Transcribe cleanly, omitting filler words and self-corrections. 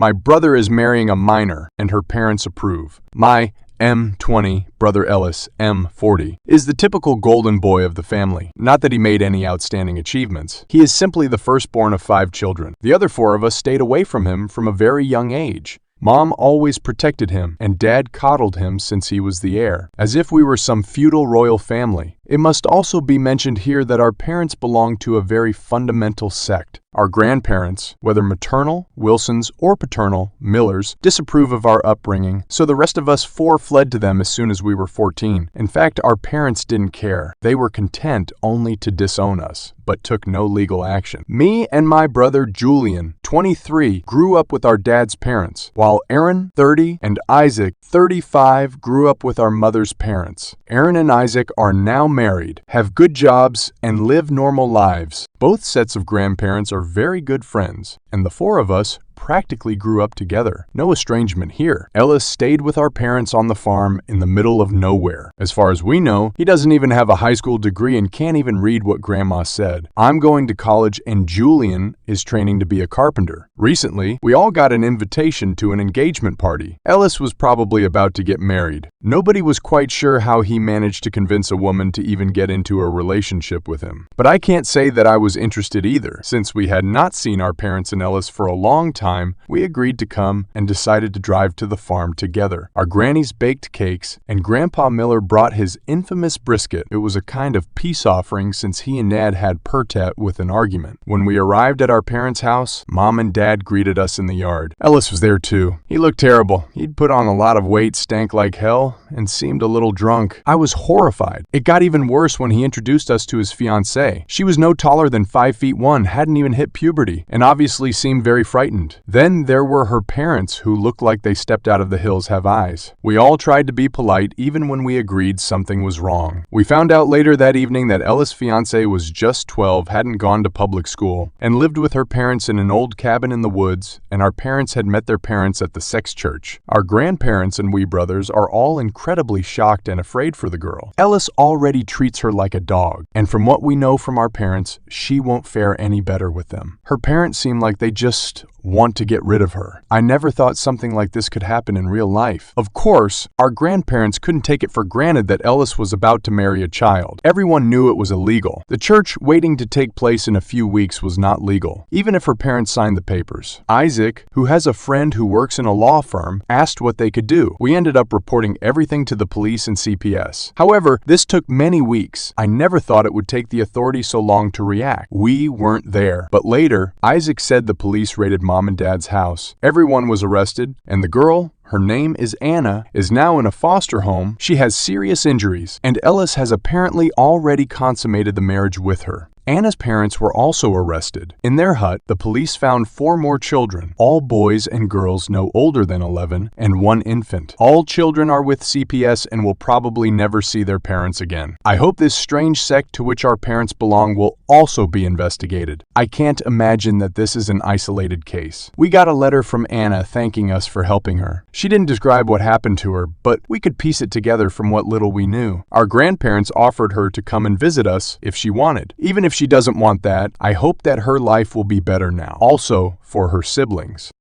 My brother is marrying a minor, and her parents approve. My M20, brother Ellis, M40, is the typical golden boy of the family. Not that he made any outstanding achievements. He is simply the firstborn of 5 children. The other 4 of us stayed away from him from a very young age. Mom always protected him, and Dad coddled him since he was the heir, as if we were some feudal royal family. It must also be mentioned here that our parents belonged to a very fundamental sect. Our grandparents, whether maternal, Wilsons, or paternal, Millers, disapprove of our upbringing, so the rest of us 4 fled to them as soon as we were 14. In fact, our parents didn't care. They were content only to disown us, but took no legal action. Me and my brother Julian, 23, grew up with our dad's parents, while Aaron, 30, and Isaac, 35, grew up with our mother's parents. Aaron and Isaac are now married, have good jobs, and live normal lives. Both sets of grandparents are very good friends, and the 4 of us practically grew up together. No estrangement here. Ellis stayed with our parents on the farm in the middle of nowhere. As far as we know, he doesn't even have a high school degree and can't even read what Grandma said. I'm going to college and Julian is training to be a carpenter. Recently, we all got an invitation to an engagement party. Ellis was probably about to get married. Nobody was quite sure how he managed to convince a woman to even get into a relationship with him. But I can't say that I was interested either. Since we had not seen our parents and Ellis for a long time, we agreed to come and decided to drive to the farm together. Our grannies baked cakes, and Grandpa Miller brought his infamous brisket. It was a kind of peace offering since he and Dad had pertet with an argument. When we arrived at our parents' house, Mom and Dad greeted us in the yard. Ellis was there too. He looked terrible. He'd put on a lot of weight, stank like hell, and seemed a little drunk. I was horrified. It got even worse when he introduced us to his fiancée. She was no taller than 5'1", hadn't even hit puberty, and obviously seemed very frightened. Then there were her parents, who looked like they stepped out of The Hills Have Eyes. We all tried to be polite even when we agreed something was wrong. We found out later that evening that Ellis' fiancée was just 12, hadn't gone to public school, and lived with her parents in an old cabin in the woods, and our parents had met their parents at the sex church. Our grandparents and we brothers are all incredibly shocked and afraid for the girl. Ellis already treats her like a dog, and from what we know from our parents, she won't fare any better with them. Her parents seem like they just want to get rid of her. I never thought something like this could happen in real life. Of course, our grandparents couldn't take it for granted that Ellis was about to marry a child. Everyone knew it was illegal. The church waiting to take place in a few weeks was not legal, even if her parents signed the papers. Isaac, who has a friend who works in a law firm, asked what they could do. We ended up reporting everything to the police and CPS. However, this took many weeks. I never thought it would take the authorities so long to react. We weren't there. But later, Isaac said the police raided Mom and Dad's house. Everyone was arrested, and the girl, her name is Anna, is now in a foster home. She has serious injuries, and Ellis has apparently already consummated the marriage with her. Anna's parents were also arrested. In their hut, the police found 4 more children, all boys and girls no older than 11, and 1 infant. All children are with CPS and will probably never see their parents again. I hope this strange sect to which our parents belong will also be investigated. I can't imagine that this is an isolated case. We got a letter from Anna thanking us for helping her. She didn't describe what happened to her, but we could piece it together from what little we knew. Our grandparents offered her to come and visit us if she wanted. Even if she doesn't want that, I hope that her life will be better now. Also, for her siblings.